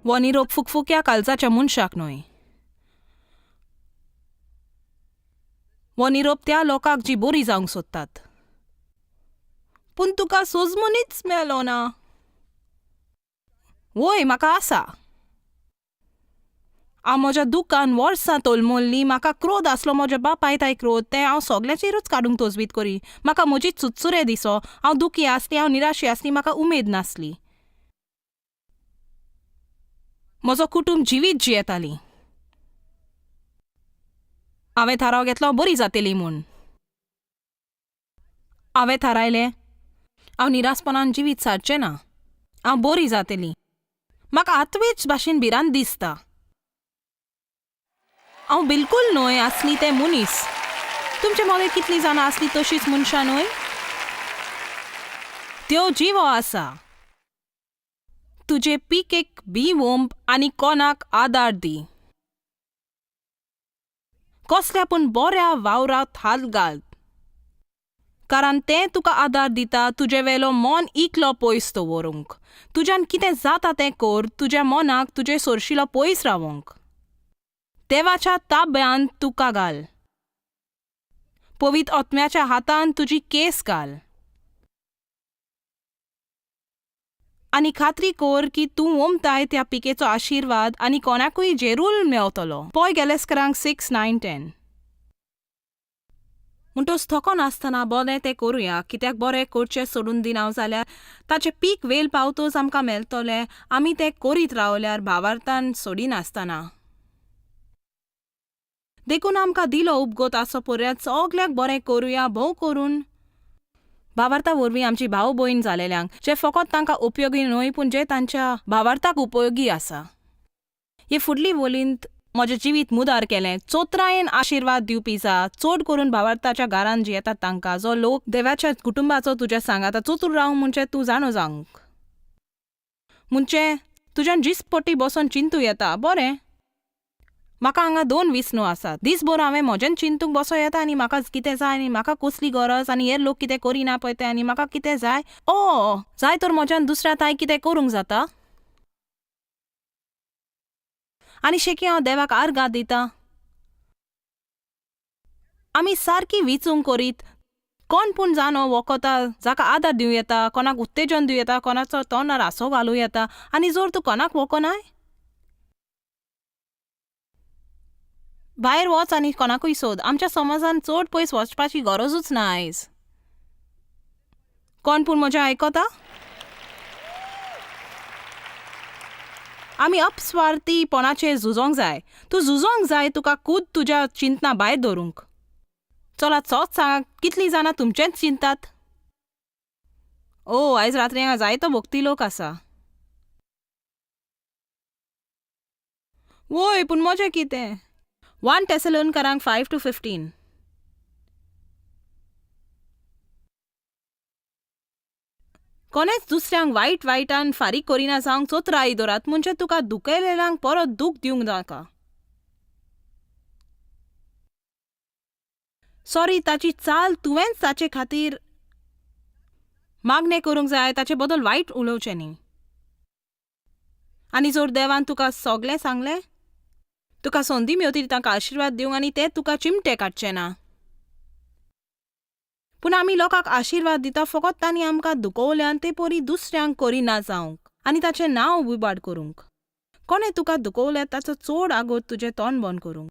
वो निरोप फुकफुक्या काळजाच्या मनशाक न्हय. वो निरोप त्या लोकांक जी बरी जावंक सोदतात. पूण तुका सोजमनीच मेळलो ना. वय म्हाका आसा. हांव म्हज्या दुकान वर्सां तोलमोल्ली. म्हाका क्रोध आसलो म्हज्या बापायताय क्रोध तें हांव सगल्याचेरूच काडूंक तोजवीत करी. म्हाका म्हजी चुचुरे दिसो. हांव दुखी आसली, हांव निराशी आसली, म्हाका उमेद नासली. म्हजो कुटुंब जिवीत जियेताली. हांवें थाराव घेतलो बरी जातली म्हूण. हांवें थारायलें हांव निरासपणान जिवीत सारचें ना. हांव बरी जातली. म्हाका आत्वेच भाशेन भिरांत दिसता. हांव बिलकूल न्हय आसली तें मनीस. तुमचे मोगे कितलीं जाणां आसली तशींच मनशां न्हय? त्यो जिवो आसा. तुजे पिकेक भिवंब आनी कोणाक आदार दी. कसल्या पूण बऱ्या वावरांत हात घाल. कारण तें तुका आदार दिता तुजे वेलो मन इकलो पयस दवरूंक. तुज्यान कितें जाता तें कर. तुज्या मनाक तुजे सोरशिलो पयस रावोंक. देवाच्या ताब्यांत तुका घाल. पवित्र आत्म्याच्या हातान तुजी केस घाल. आनी खात्री कर की तूं वमताय त्या पिकेचो आशिर्वाद आनी कोणाकूय जेरूल मेवतलो. पॉय गेलेस्करांक 6:9-10. म्हणटोच थकोन आसतना बरें तें करुया. कित्याक बरें करचें सोडून दिना जाल्यार ताचें पीक वेल पावतोच आमकां मेळटलें. आमी तें करीत रावल्यार भावार्थान सोडिनासतना. देखून आमकां दिलो उपगोत आसो पर्यंत सगल्याक बरें करुया. भोव करून भावार्था वरवीं आमची भाव भयण जालेल्यांक जे फकत तांकां उपयोगी न्हय पूण जे तांच्या भावार्थाक उपयोगी आसा. हे फुडली वोलींत म्हजें जिवीत मुदार केलें. चोत्रायेन आशिर्वाद दिवपी जा. चड करून भावार्थाच्या घरान जी येतात तांकां. जो लोक देवाच्या कुटुंबाचो तुज्या सांगाता चोतूर रावंक म्हणजे तूं जाणो जावंक. म्हणजे तुज्यान जिसपट्टी बसोन चिंतू येता. बरें, म्हाका हांगा 2 विस्नो आसात. दिसभर हांवें म्हजें चिंतूंक बसो येता आनी म्हाका कितें जाय आनी म्हाका कसली गरज आनी हेर लोक कितें करिना पळय तें आनी म्हाका कितें जाय. जाय तर म्हज्यान दुसऱ्या ताय कितें करूंक जाता. आनी शेकी हांव देवाक आर्गां दिता. आमी सारकी विचूंक करीत. कोण पूण जाणो वखता जाका आदार दिवं येता, कोणाक उत्तेजन दिवं येता, कोणाचो तोंडार हांसो घालूं येता. आनी जर तूं कोणाक वखनाय भायर वच आनी कोणाकूय सोद. आमच्या समाजान चड पयस वचपाची गरजूच ना आयज. कोण पूण म्हजें आयकता? आमी अपस्वार्थीपणाचेर झुजोंक जाय. तूं झुजोंक जाय तुका खूद तुज्या चिंतना भायर दवरूंक. चला चोच सांग कितलीं जाणां तुमचेंच चिंतात? आयज रात्री हांगा जायतो भोगती लोक आसा. वय पूण म्हजें कितें? 1 Thessalonians 5-15. कोणेच दुसऱ्यांक वायट वायटान फारीक करिना जावंक चोत्राई दवरात. म्हणजे तुका दुखयलेल्यांक परत दूख दिवंक नाका. सॉरी ताची चाल तुवेंच ताचे खातीर मागणें करूंक जाय. ताचे बदल वायट उलोवचें न्ही. आनी जर देवान तुका सगलें सांगलें, तुका संदी मेवतली तांकां आशिर्वाद दिवंक आनी ते तुका चिमटे काडचे ना. पूण आमी लोकांक आशिर्वाद दिता फकत तांणी आमकां दुखोवल्यान ते परी दुसऱ्यांक करिना जावंक आनी ताचें नांव उबाड करूंक. कोणें तुका दुखोवल्यार ताचो चड आगोत तुजें तोंड बंद करूंक.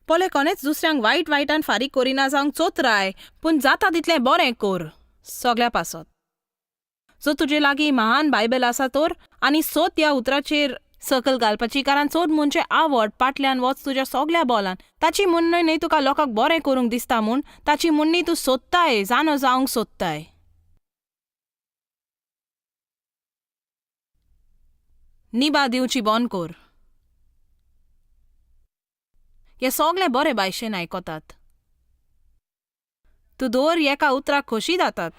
पोले कोणेच दुसऱ्यांक वायट वायटान फारीक करिना जावंक चोत्राय. पूण जाता तितलें बरें कर सगल्या पासत. जर तुजे लागीं महान बायबल आसा तर आनी सोत ह्या उतराचेर सकल घालपाची. कारण चड म्हणजे आवड फाटल्यान वच तुज्या सगल्या बोलान. ताची म्हणणय न्हय तुका लोकांक बरें करूंक दिसता म्हूण. ताची म्हणणी तूं सोदताय जाणो जावंक सोदताय. निबा दिवची बंद कर. हे सगळे बरे भाशेन आयकतात. तूं दर एका उतराक खोशी जातात.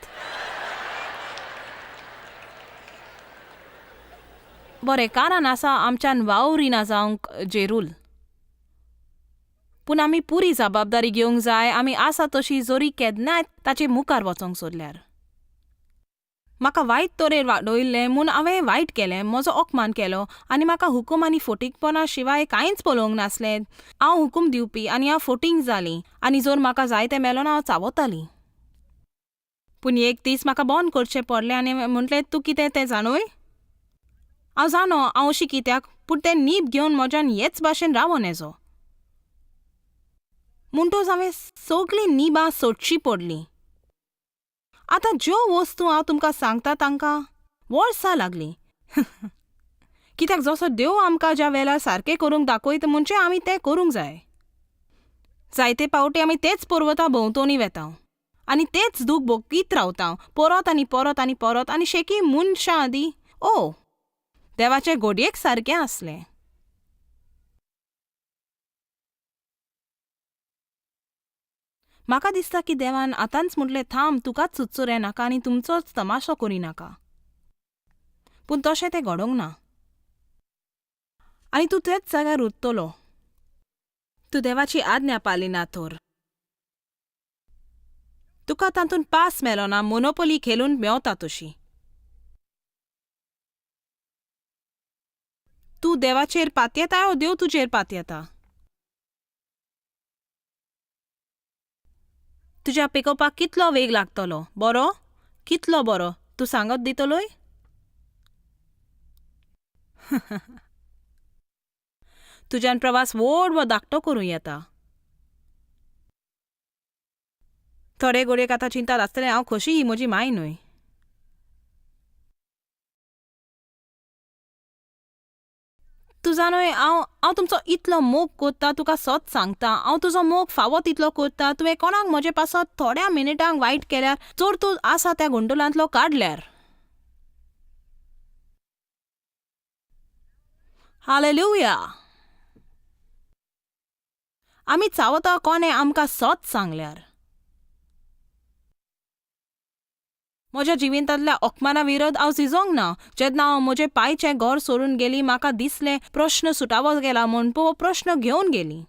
बरें कारण आसा आमच्यान वावरिना जावंक जेरूल. पूण आमी पुरी जबाबदारी घेवंक जाय. आमी आसा तशी जोरी केन्नाय ताचे मुखार वचोंक सोदल्यार. म्हाका वायट तरेन वाडयल्लें म्हूण हांवें वायट केलें, म्हजो अपमान केलो आनी म्हाका हुकूम आनी फोटीकपणा शिवाय कांयच पळोवंक नासलें. हांव हुकूम दिवपी आनी हांव फोटींग जालीं आनी जर म्हाका जाय तें मेलोन हांव चावतालीं. पूण एक दीस म्हाका बंद करचें पडलें आनी म्हटलें, तूं कितें तें जाणूय? हांव जाणो हांव अशी कित्याक, पूण तें नीब घेवन म्हज्यान हेच भाशेन रावोन येजो. म्हणटोच हांवें सगळीं निबां सोडची पडलीं. आतां ज्यो वस्तू हांव तुमकां सांगता तांकां वर्सां लागलीं. कित्याक जसो देव आमकां ज्या वेळार सारकें करूंक दाखयता म्हणजे आमी तें करूंक जाय. जायते फावटी आमी तेच पर्वता भोंवतणी वेता आनी तेच दूख भोगीत रावता परत आनी परत आनी परत आनी शेकी मनशां आदी देवाचे घोडयेक सारकें आसलें. म्हाका दिसता की देवान आतांच म्हटलें, थांब, तुकाच सुचोर नाका आनी तुमचोच तमाशो करिनाका. पूण तशें तें घडोवंक ना आनी तूं तेच जाग्यार उरतलो. तूं देवाची आज्ञा पालिना तर तुका तातूंत पास मेलो ना, मोनोपोली खेळून मेवता तशी. तूं देवाचेर पातयेता ओ देव तुजेर पातयेता? तुज्या पिकोवपाक कितलो वेग लागतलो? बरो? कितलो बरो तूं सांगत दितलोय? तुज्यान प्रवास व्हड वा धाकटो करूं येता. थोडे घडयेक आतां चिंता आसतलें, हांव कशी ही म्हजी माय न्हय. तूं जाणय, हांव तुमचो इतलो मोग करता, तुका सत सांगता, हांव तुजो मोग फावो तितलो करता. तुवें कोणाक म्हजे पासत थोड्या मिनिटांक वायट केल्यार, जर तूं आसा त्या गुंडलांतलो काडल्यार. हालेलुया. आमी चावता कोणें आमकां सत सांगल्यार. म्हज्या जिवितांतल्या अपमाना विरोध हांव झिजोंक ना. जेन्ना हांव म्हजे पायचें घर सोडून गेली, म्हाका दिसलें प्रश्न सुटावो गेला म्हूण प्रश्न घेवन गेली.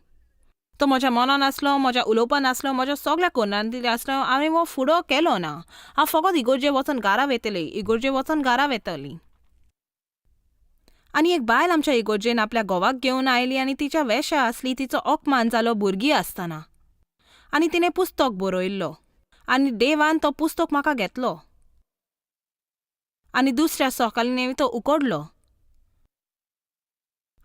तो म्हज्या मनान आसलो, म्हज्या उलोवपान आसलो, म्हज्या सगळ्या कोन्नांतली आसलो. हांवें हो फुडो केलो ना. हांव फकत इगोर्जे वचून घरा वेतलें, इगोर्जे वचून घरा वेतलीं. आनी एक बायल आमच्या इगोर्जेन आपल्या घोवाक घेवन आयली आनी तिच्या वेशा आसली तिचो अपमान जालो भुरगीं आसतना. आनी तिणें पुस्तक बरयल्लो आनी देवान तो पुस्तक म्हाका घेतलो आनी दुसऱ्या सकाळीं तो उकडलो.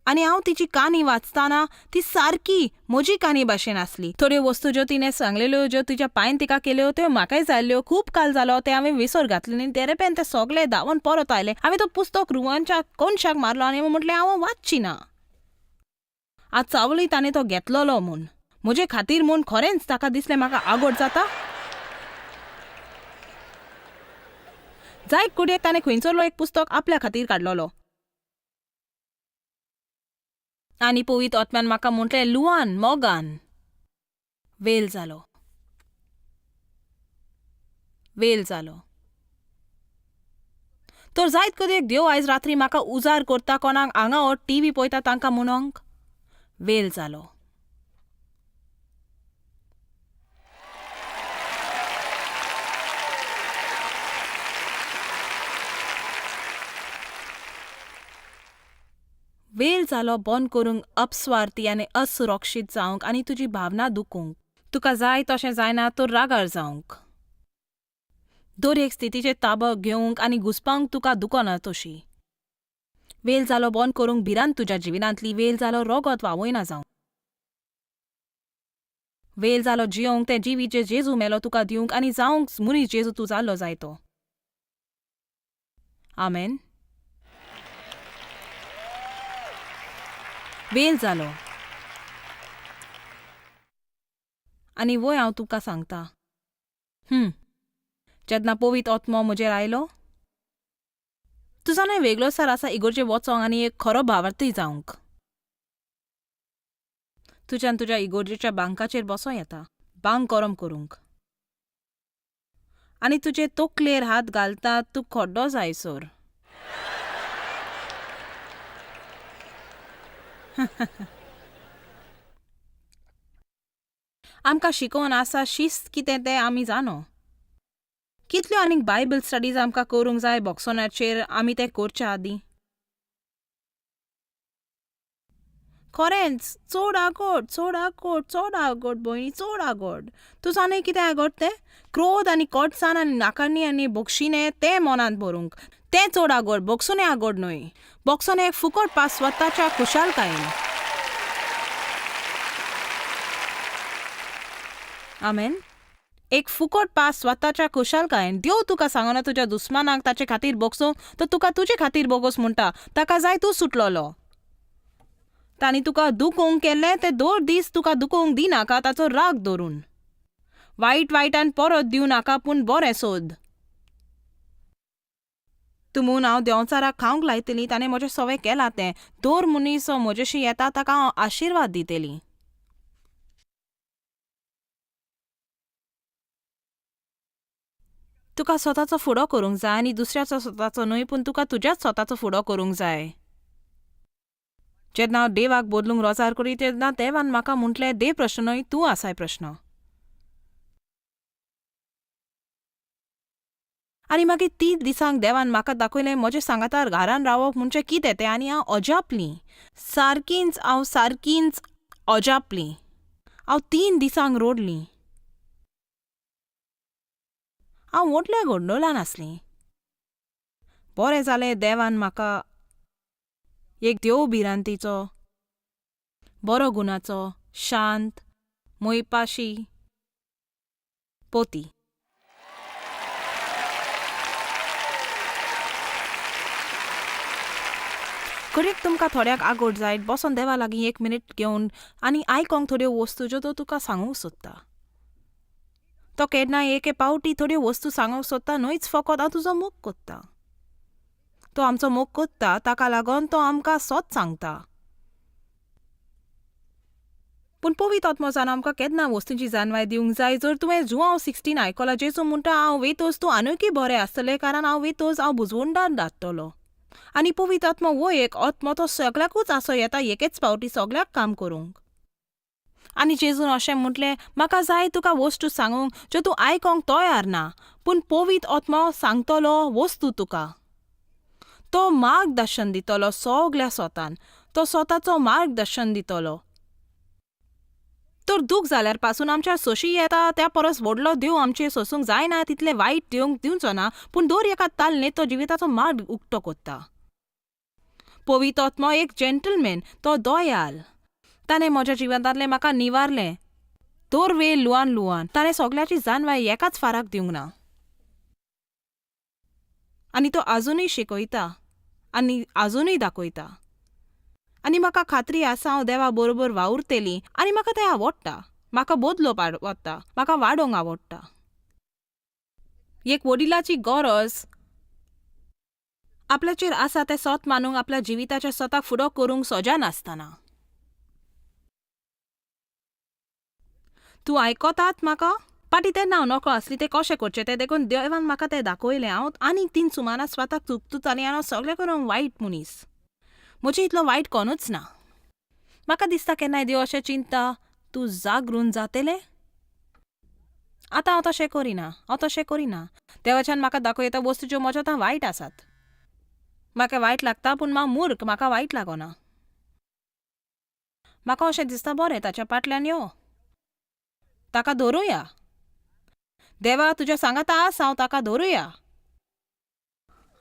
आनी हांव तिची काणी वाचतना ती सारकी म्हजी काणी भाशेन आसली. थोड्यो वस्तू ज्यो तिणें सांगलेल्यो, ज्यो तिच्या पांयन तिका केल्यो, त्यो म्हाकाय जाल्ल्यो. खूब काल जालो ते हांवें विसर घातले आनी तेरेपेन ते सगळे धांवन परत आयले. हांवें तो पुस्तक रुवांच्या कोनशाक मारलो आनी म्हटलें हांव वाचची ना. आज चावली ताणें तो घेतलोलो म्हूण. म्हजे खातीर म्हूण खरेंच ताका दिसलें म्हाका आगोड जाता. जायत कुडयेक ताणें खंयसरलो एक पुस्तक आपल्या खातीर काडलोलो आनी पवित्र आत्म्यान म्हाका म्हटलें, लुआन, मोगान, वेल जालो, वेल जालो. तर जायत कदेक देव आयज रात्री म्हाका उजार करता कोणाक हांगा हो टीव्ही पळयता तांकां म्हणोंक, वेल जालो. वेल जालो बंद करूंक अपस्वार्थी आनी असुरक्षीत जावंक आनी तुजी भावना दुखूंक. तुका जाय तशें जायना तर रागार जावंक. दर एक स्थितीचेर ताबो घेवंक आनी घुसपावंक तुका दुखना तशी. वेल जालो बंद करूंक भिरांत तुज्या जिवितांतली. वेल जालो रगत वावयना जावंक. वेल जालो जियोंक तें जिवीत जे जेजू मेलो तुका दिवंक आनी जावंक मनीस जेजू तूं जाल्लो जाय तो. आमेन. वेल जालो. आनी वय हांव तुका सांगता, जेन्ना पवित्र आत्मो म्हजेर आयलो, तुजो न्हय वेगळोसार आसा इगोर्जे वचोंक आनी एक खरो भावार्थी जावंक. तुज्यान तुज्या इगोर्जेच्या बांकाचेर बसों येता, बांक गरम करूंक. आनी तुजे तकलेर हात घालता तूं खड्डो जायसर. आमकां शिकोवन आसा शिस्त कितें तें आमी जाणो. कितल्यो आनीक बायबल स्टडीज आमकां करूंक जाय बॉक्सोनाचेर आमी ते करच्या आदीं. खरेंच चड आगोड भयणी, चड आगोड. तूं जाणय कितें आगोड तें? क्रोध आनी कोडसाण आनी नाकानी आनी बोक्षिणे तें मनांत भरूंक. तें चड आगोड, बोगसोने आगोड न्हय. बोगसोने एक फुकट पास स्वताच्या खुशालकायेन. आमेन. एक फुकट पास स्वताच्या खुशालकायेन. देव तुका सांगना तुज्या दुस्मानाक ताचे खातीर बोगसूंक, तो तुका तुजे खातीर बोगोस म्हणटा. ताका जाय तूं सुटलोलो. तांणी तुका दुखोवंक केल्लें ते 2 दीस तुका दुखोवंक दिनाका ताचो राग धरून. वायटान परत दिवं नाका पूण बरें सोद. तुमून हांव देंवचाराक खावंक लायतलीं ताणें म्हजें सवें केलां तें. दर मनीस म्हजेशी येता ताका हांव आशिर्वाद दितलीं. तुका स्वताचो फुडो करूंक जाय आनी दुसऱ्याचो स्वताचो न्हय पूण तुका तुज्याच स्वताचो फुडो करूंक जाय. जेन्ना हांव देवाक बदलूंक रोजार करी तेन्ना देवान म्हाका म्हटलें देव प्रश्न न्हय तूं आसाय प्रश्न. आनी मागीर 3 दिसांक देवान म्हाका दाखयलें म्हजे सांगातार घरान रावप म्हणजे कितें तें आनी हांव अजापलीं. सारकींच अजापलीं. हांव 3 दिसांक रोडलीं. हांव व्हडल्या गोंडोलान आसलीं. बरें जालें देवान म्हाका एक देवभिरांतीचो, बरो गुणाचो, शांत, मोयपाशी पोती. खरेंच तुमकां थोड्याक आगोड जायत बसोन देवा लागीं 1 मिनीट घेवन आनी आयकोंक थोड्यो वस्तू ज्यो तो तुका सांगूंक सोदता. तो केन्नाय एके पावटी थोड्यो वस्तू सांगूंक सोदता न्हयच फकत हांव तुजो मोग कोत्ता. तो आमचो मोग कोत्ता ताका लागून तो आमकां सोत सांगता. पूण पवित्र आत्मोजान आमकां केन्ना वस्तूंची जाणवाय दिवंक जाय. जर तुवें जुआंव 16 आयकलां जेजू म्हणटा हांव वेतोस तूं आनुकूय बरें आसतलें कारण हांव वेतोस हांव बुजवंडार धाडटलो. आनी पवित्र आत्मो वो एक आत्मो तो सगळ्याकूच आसो येता एकेच पावटी सगळ्याक काम करूंक. आनी जेजून अशें म्हटलें म्हाका जाय तुका वस्तू सांगूंक ज्यो तूं आयकोंक तयार ना पूण पवित्र आत्मो सांगतलो वस्तू तुका. तो मार्गदर्शन दितलो सगळ्या स्वतान. तो स्वताचो मार्गदर्शन दितलो. तर दूख जाल्यार पासून आमच्या सोशी येता त्या परस व्हडलो देव आमचे सोसूंक जायना तितलें वायट दिवंचो ना पूण दर एका तालनेत तो जिविताचो मार्ग उक्तो कोत्ता. पवित्र आत्मो एक जेंटलमॅन. तो दयाल. ताणें म्हज्या जिवितांतलें म्हाका निवारलें. दर वेळ लुवान ताणें सगळ्याची जाणवाय एकाच फाराक दिवंक ना. आनी तो आजुनूय शिकयता आनी आजुनूय दाखयता. आनी म्हाका खात्री आसा हांव देवा बरोबर वावुरतलीं आनी म्हाका तें आवडटा. म्हाका बदलोवप आवडटा. म्हाका वाडोवंक आवडटा. एक वडिलाची गरज आपल्याचेर आसा तें सोत मानूंक आपल्या जिविताच्या स्वताक फुडो करूंक सोज्या नासतना. तूं आयकोतात म्हाका? पाटी तेन्ना हांव नोकळो आसली तें कशें करचें तें देखून देवान म्हाका तें दाखयलें. हांव आनीक 3 सुमारां स्वताक चुकतुतालें आनी हांव सगळें करून वायट मनीस. म्हजे इतलो वायट कोणूच ना. म्हाका दिसता केन्नाय देव अशें चिंतता तूं जागरून जातलें. आतां हांव तशें करिना. देवाच्यान म्हाका दाखयता वस्तू ज्यो म्हज्या आतां वायट आसात. म्हाका वायट लागता पूण हांव मूर्ख म्हाका वायट लागना. म्हाका अशें दिसता बरें ताच्या फाटल्यान यो. ताका धरुया. देवा तुज्या सांगाता आसा हांव ताका धरुया.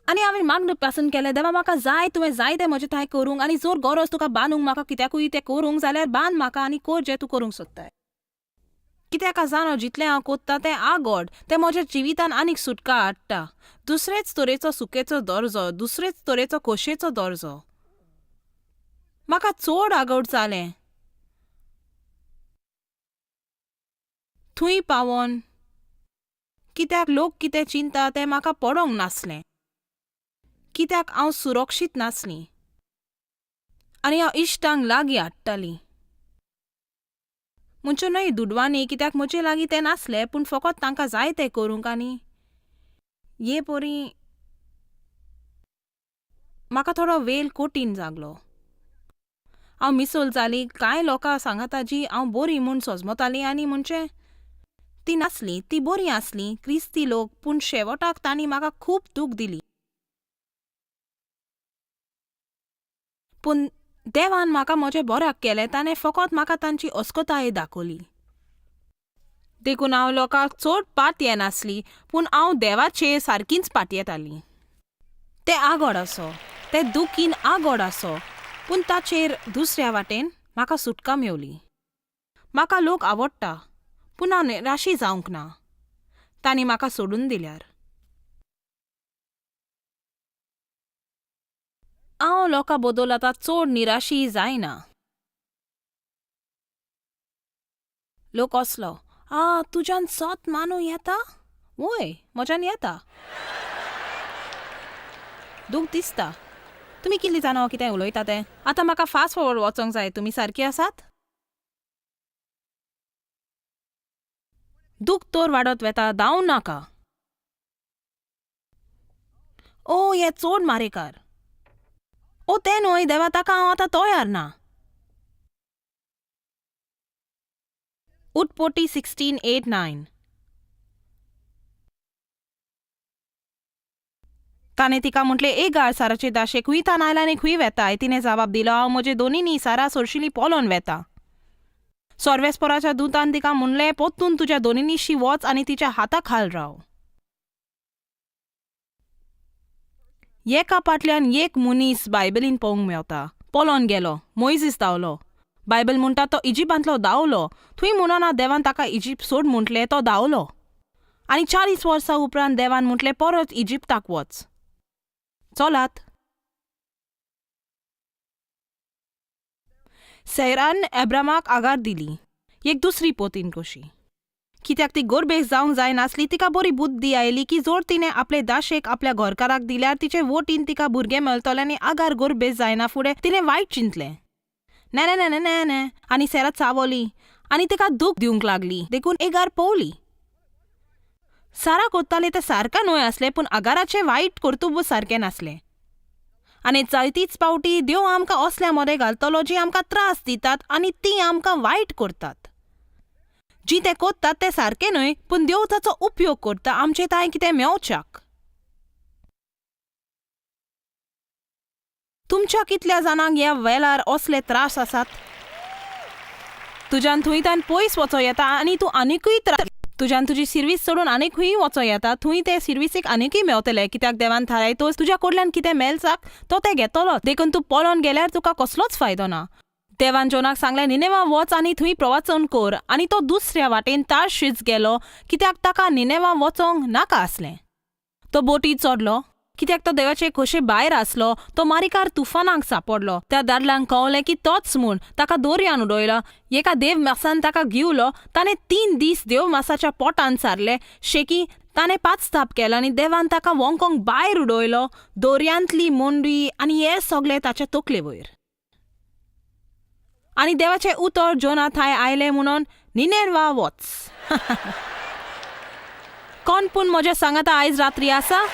आनी हांवें मागणें पासून केलें देवा म्हाका जाय तुवें जाय तें म्हजें थंय करूंक आनी जर गरज तुका बांदूंक म्हाका कित्याकूय तें करूंक जाल्यार बांद म्हाका आनी कर जें तूं करूंक सोदताय. कित्याक जाणो जितलें हांव कोत्ता तें आगोड तें म्हज्या जिवितान आनीक सुटका हाडटा. दुसरेच तरेचो सुखेचो दर्जो, दुसरेच तरेचो खोशयेचो दर्जो. म्हाका चड आगोड जालें. थंय पावोन कित्याक लोक कितें चिंता तें म्हाका पडोंक नासलें. कित्याक हांव सुरक्षीत नासलीं आनी हांव इश्टांक लागीं हाडटालीं. म्हणचे न्हय दुडवांनी कित्याक म्हजे लागीं तें नासलें पूण फकत तांकां जाय तें करूंक आनी हे परी म्हाका थोडो वेळ कठीण जागलो. हांव मिसळ जाली कांय लोकां सांगाता जी हांव बरी म्हूण सोजमतालीं आनी म्हणचे ती नासली, ती बरी आसली, क्रिस्ती लोक, पूण शेवटाक तांणी म्हाका खूब दूख दिली. पूण देवान म्हाका म्हजें बऱ्याक केलें. ताणें फकत म्हाका तांची अस्कोताय दाखयली. देखून हांव लोकांक चड पात येनासली, पूण हांव देवाचेर सारकींच पात येताली. तें आगोड असो, तें दुखीन आगोड असो, पूण ताचेर दुसऱ्या वाटेन म्हाका सुटका मेवली. म्हाका लोक आवडटा, पूण हांव निराशी जावंक ना. तांणी म्हाका सोडून दिल्यार हांव लोकां बदल आतां चड निराशी जायना. लोक असलो, तुज्यान सोत मानू येता? वोय, म्हज्यान येता. दूख दिसता. तुमी कितली जाणां कितें उलयता तें? आतां म्हाका फास्ट फॉरवर्ड वचोंक जाय. तुमी सारकी आसात? दूख तर वाडत वेता, धांव नाका. हें चड मारेकार. तें न्हय, देवा, ताका हांव आतां तयार ना. उत्पत्ती 16:8-9. ताणें तिका म्हटलें, घाल साराचे दाशे, खूंय तान आयला आनी खूंय वेताय. तिणें जबाब दिलो, हांव म्हजे दोनींनी सारा सोरशिली पोलोन वेता. सर्वेस्पराच्या दुतान तिका म्हणलें, पोत्तून तुज्या दोनींनीशी वच आनी तिच्या हाता खाल राव. एका फाटल्यान एक मनीस बायबलीन पळोवंक मेवता. पोलोन गेलो, मोइजीस धांवलो. बायबल म्हणटा तो इजिप्तांतलो धांवलो. थंय म्हणना देवान ताका इजिप्त सोड म्हटलें, तो धांवलो. आनी 40 वर्सां उपरांत देवान म्हटलें, परत इजिप्ताक वच. चलात. सैरान एब्रामाक आगार दिली, एक दुसरी पोतीन कशी. कित्याक ती गोरबेज जावंक जाय नासली. तिका बरी बुद्धी आयली की जर तिणें आपले दाशेक आपल्या घरकाराक दिल्यार तिचे वोटीन तिका भुरगें मेळटलें आनी आगार गोरबेज जायना फुडें तिणें वायट चिंतलें. ने आनी सेरा चावली आनी तिका दूख दिवंक लागली. देखून एगार पवली. सारा कोत्ताले तें सारकें न्हय आसलें, पूण आगाराचें वायट कर्तुब्य सारकें नासलें. आनी जायतीच पावटी देव आमकां असल्या मदें घालतलो जी आमकां त्रास दितात आनी ती आमकां वायट करतात. जी ते कोत्तात तें सारकें न्हय, पूण देव ताचो उपयोग करता आमचे ताय कितें मेवच्याक. तुमच्या कितल्या जाणांक ह्या वेळार असले त्रास आसात? तुज्यान थंय तान पयस वचो येता आनी तूं आनिकूय त्रास. तुज्यान तुजी सर्वीस सोडून आनीक खंय वचो येता. थंय ते सर्विसीक आनिकूय मेवतले, कित्याक देवान थारायतोच तुज्या कडल्यान कितें मेलचाक तो ते घेतलो. देखून तूं पोलोन गेल्यार तुका कसलोच फायदो ना. देवान जोनाक सांगलें, निनेवा वच आनी थंय प्रवचन कर. आनी तो दुसऱ्या वाटेन तार्शीश गेलो, कित्याक ताका निनेवा वचोंक नाका आसलें. तो बोटीत चडलो, कित्याक तो देवाचे खोशे भायर आसलो. तो मारिकार तुफानाक सांपडलो. त्या दादल्यांक कळलें की तोच म्हूण. ताका दोरयान उडयलो. एका देव मासान ताका घेवलो. ताणें 3 दीस देव मासाच्या पोटान सारले. शेकी ताणें 5 थाप केलो आनी देवान ताका वोंकोंक भायर उडयलो. दोरयांतली मोंडी आनी हें सगळें ताच्या तकले वयर. आनी देवाचें उतर जोना थंय आयलें म्हणून निनेवा वच. कोण पूण म्हज्या सांगाता आयज रात्री आसा?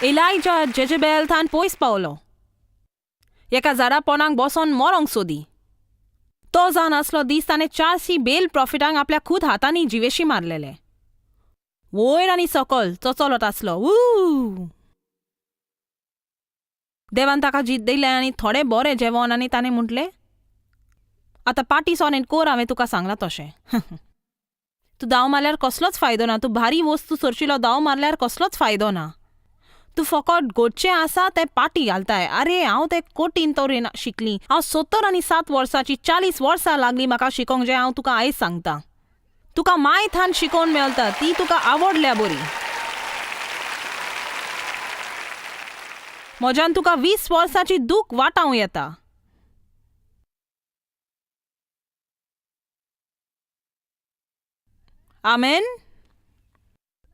एलायजा जेजेबेल थान पयस पावलो. एका झाडा पोंदाक बसोन मरोंक सोदी. तो जावन असलो दीस ताणें 400 बेल प्रॉफिटांक आपल्या खूद हातांनी जिवेशी मारलेले. वयर आनी सकल चोचोलत आसलो. देवान ताका जीत दिलें आनी थोडें बरें जेवण आनी ताणें म्हटलें, आतां पाटी सोनेन कोर हांवें तुका सांगलां तशें. तूं दाव मारल्यार कसलोच फायदो ना. तूं भारी वस्तू सोरशिलो दाव मारल्यार कसलोच फायदो ना. तूं फकत घोटचें आसा तें पाटी घालताय. आरे, हांव तें कोटीन तरेन शिकलीं. हांव 70 वर्साची 40 वर्सां लागलीं म्हाका शिकोंक जें हांव तुका आयज सांगतां. तुका माय थान शिकोवन मेळटा ती तुका आवडल्या बरी. म्हज्यान तुका 20 वर्साची दूख वाटावं येता. आमेन.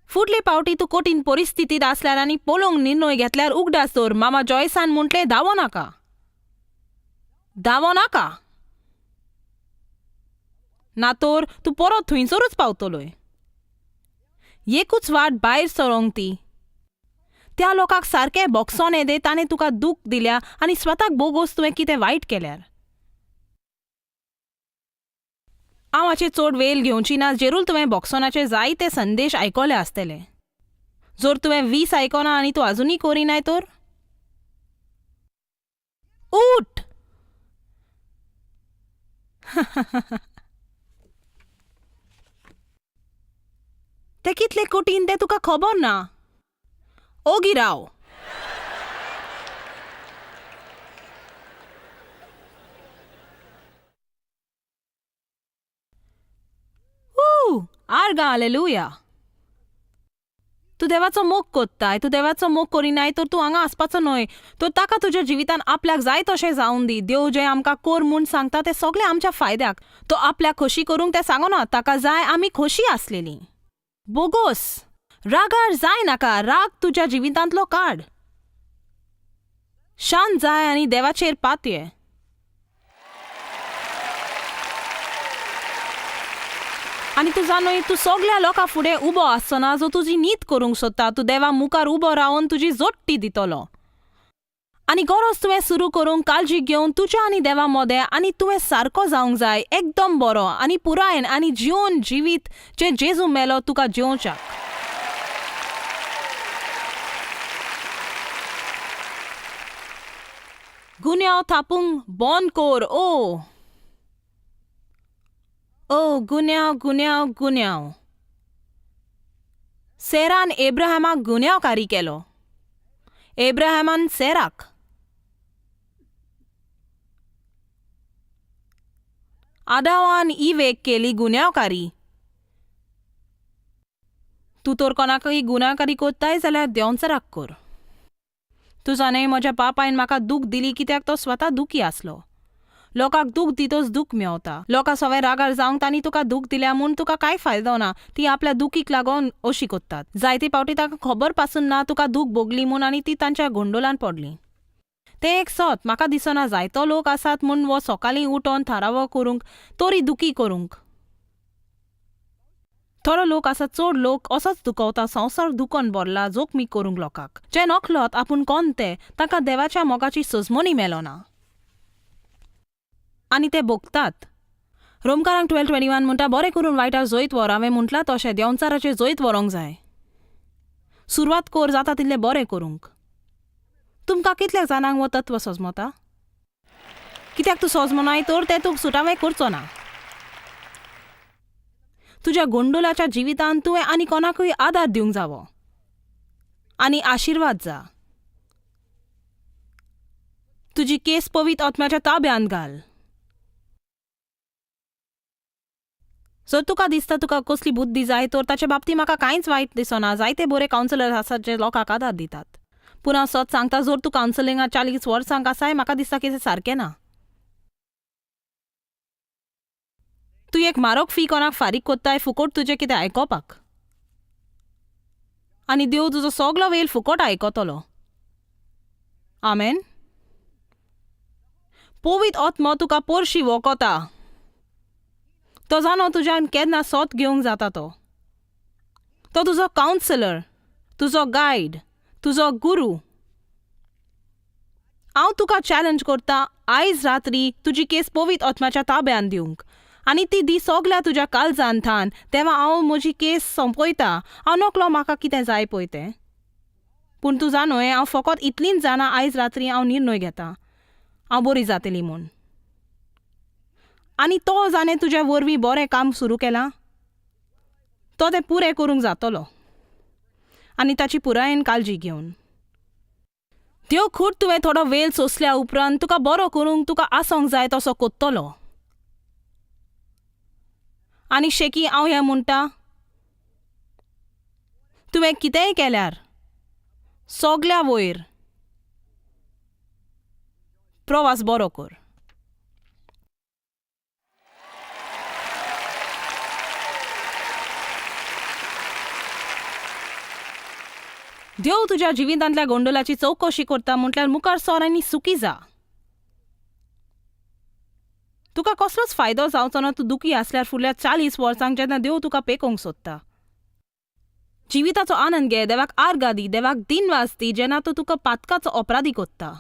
फुडले पावटी तूं कठीण परिस्थितीत आसल्यार आनी पळोवंक निर्णय घेतल्यार उगडास दवर. मामा जॉयसान म्हटलें, धावो नाका. धावो नाका. ना तर तूं परत थंयसरूच पावतलोय. एकूच वाट भायर सरोंक ती. त्या लोकांक सारकें भोगसोन येदे ताणें तुका दूख दिल्या आनी स्वताक बोगोस तुवें कितें वायट केल्यार. हांव हाचे चड वेळ घेवची ना. जेरूल तुवें बॉक्सोनाचे जायते संदेश आयकले आसतले. जर तुवें 20 आयकना आनी तूं अजुनूय करिनाय तर उठ. ते कितले कठीण तें तुका खबर ना. ओगी राव. आर्गा हालेलुया. तूं देवाचो मोग कोत्ताय. तूं देवाचो मोग करिनाय तर तूं हांगा आसपाचो न्हय. तर ताका तुज्या जिवितान आपल्याक जाय तशें जावन दी. देव जें आमकां कर म्हूण सांगता तें सगळें आमच्या फायद्याक. तो आपल्याक खोशी करूंक तें सांगना. ताका जाय आमी खोशी आसलेलीं. बोगोस रागार जाय नाका. राग तुज्या जिवितांतलो काड. शांत जाय आनी देवाचेर पातये. आनी तूं जाणय तूं सगळ्या लोकां फुडें उबो आसचोना जो तुजी नीत करूंक सोदता. तूं देवा मुखार उबो रावन तुजी जोडटी दितलो. आनी गरज तुवें सुरू करूंक काळजी घेवन तुज्या आनी देवा मोदें आनी तुवें सारको जावंक जाय. एकदम बरो आनी पुरायेन आनी जिवन जिवीत जे जेजू मेलो तुका जिवच्याक. गुन्यांव थापूंक बंद कर. ओ गुन्यांव गुन्यांव गुन्यांव. सेरान एब्राहमाक गुन्यांवकारी केलो. एब्राहमान सेराक. आदावान इवेक केली गुन्यांवकारी. तूं तर कोणाकय गुन्यांवकारी कोत्ताय जाल्यार देंवचाराक कर. तूं जाणय म्हज्या बापायन म्हाका दूख दिली कित्याक तो स्वता दुखी आसलो. लोकांक दूख दितोच दूख मेवता. लोकां सवय रागार जावंक तांणी तुका दूख दिल्या म्हूण तुका कांय फायदो ना. ती आपल्या दुखीक लागून अशी कोत्तात. जायते फावटी ताका खबर पासून ना तुका दूख भोगली म्हूण आनी ती तांच्या गोंडोलान पडली. तें एक सत. म्हाका दिसना जायतो लोक आसात म्हूण वो सकाळीं उठोन थारावो करूंक तोरी दुखी करूंक. थोडो लोक आसा चड लोक असोच दुखवता. संवसार दुखोन भरला जोखमी करूंक लोकांक. जे नकळत आपूण कोण ते तांकां देवाच्या मोगाची सजमोनी मेलो ना. आनी ते भोगतात. रोमकारांक 12:21 म्हणटा बरें करून वायटार जैत व्हर. हांवें म्हटलां तशें देंवचाराचेर जैत व्हरोंक जाय. सुरवात कर जाता तितलें बरें करूंक. तुमकां कितल्याक जाणांक वो तत्व सजमता? कित्याक तूं सजमनाय तर तें तूं सुटावें करचो ना. तुज्या गोंडोलाच्या जिवितांत तुवें आनी कोणाकूय आदार दिवंक जावो आनी आशिर्वाद जा. तुजी केस पवित्र आत्म्याच्या ताब्यांत घाल. जर तुका दिसता तुका कसली बुद्धी जाय तर ताचे बाबतींत म्हाका कांयच वायट दिसना. जायते बरे कावन्सिलर आसात जे लोकांक आदार दितात. पूण हांव सत सांगता जर तूं कावन्सिलिंगांत 40 वर्सांक आसाय म्हाका दिसता कितें सारकें ना. तूं एक म्हारग फी कोणाक फारीक कोत्ताय फुकट तुजें कितें आयकोपाक. आनी देव तुजो सगलो वेळ फुकट आयकतलो. आमेन. पवित्र आत्मो तुका पोरशी वोकोता. तो जाणो तुज्यान केन्ना सोत घेवंक जाता तो. तो तुजो कावन्सिलर, तुजो गायड, तुजो गुरू. हांव तुका चॅलेंज करता आयज रात्री तुजी केस पवित्र आत्म्याच्या ताब्यांत दिवंक आनी ती दी सगल्या तुज्या काळजांत थान. तेव्हा हांव म्हजी केस संपयता. हांव नकलो म्हाका कितें जाय पळय तें. पूण तूं जाणय हांव फकत इतलींच जाणां आयज रात्री हांव निर्णय घेतां हांव बरी जातली म्हूण. आनी तो जाणें तुज्या वरवीं बरें काम सुरू केलां तो तें पुरें करूंक जातलो आनी ताची पुरायेन काळजी घेवन. देव खूट तुवें थोडो वेळ सोंसल्या उपरांत तुका बरो करूंक तुका आसोंक जाय तसो कोत्तलो. आनी शेकी हांव हें म्हणटा तुवें कितेंय केल्यार सगल्या वयर प्रवास बरो कर. देव तुज्या जिवितांतल्या गोंडोलाची चवकशी करता म्हटल्यार मुखार सर आनी सुखी जा. तुका कसलोच फायदो जावचो ना तूं दुखी आसल्यार फुडल्या 40 वर्सांक जेन्ना देव तुका पेकोवंक सोदता. जिविताचो आनंद घे. देवाक आर्गां दी. देवाक दिनवास दी जेन्ना तो तुका पातकाचो अपराधी कोत्ता.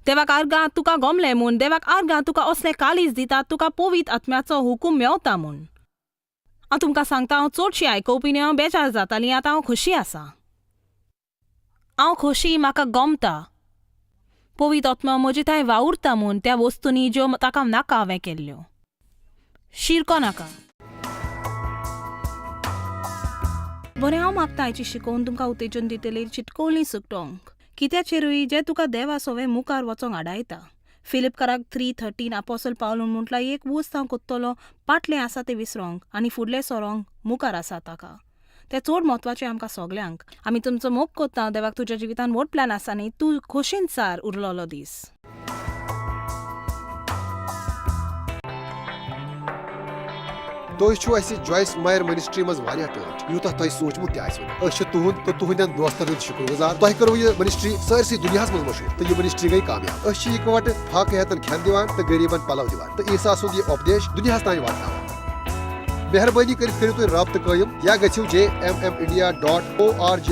देवाक आर्गां तुका गमलें म्हूण, देवाक आर्गां तुका असलें कालीज दिता, तुका पवित्र आत्म्याचो हुकूम मेवता म्हूण. हांव तुमकां सांगता, हांव चडशीं आयकुवपी न्ही, हांव बेजार जातालीं. आतां हांव खोशी आसा. हांव खोशी, म्हाका गमता. पवित्र आत्मा म्हजे थंय वावुरता म्हूण त्या वस्तूंनी ज्यो ताका नाका हांवें केल्ल्यो. शिरको नाका. बरें, हांव मागता हाची शिकोवन तुमकां उतेजन दितली चिटकोवली सुटोंक. कित्याचेरूय जे तुका देवा सवे मुखार वचोंक आडायता. फिलिपकाराक 3:13 आपोसल पावलून म्हटला, एक वस्त हांव कोत्तलो, फाटलें आसा तें विसरोंक आनी फुडलें सरोंक मुखार आसा ताका. तें चड म्हत्वाचें आमकां सगल्यांक. आमी तुमचो मोग कोत्ता. देवाक तुज्या जिवितान व्हड प्लॅन आसा न्ही. तूं खोशेन सार उरलोलो दीस. तुम जॉयस मायर मिनिस्ट्री मज टच यूत तुम सोचमुत तुहद तो तुहंदन दोस्तन शुक्रगुजार. तुह करो यह मिनिस्ट्री सरसी दुनिया मज मशहूर तो यह मिनिस्ट्री गई कामयाब. इकवट फाक हेतन खेन दिवान तो गरीबन पलव दिवान तो ईसा सुंद यह उपदेश दुनिया तान वातान. मेहरबानी करो तुम रब्त कायम या गो jmindia.org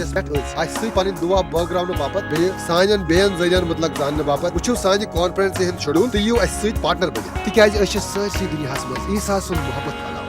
पे दुआ बगरावन बापत बे सान बेन जरियन मतलब जान बापत वो सान कॉन्फ्रेंस शेड्यूल तो यू पार्टनर बन तिक सरसी दुनिया मज ईसा सुंद मोहब्बत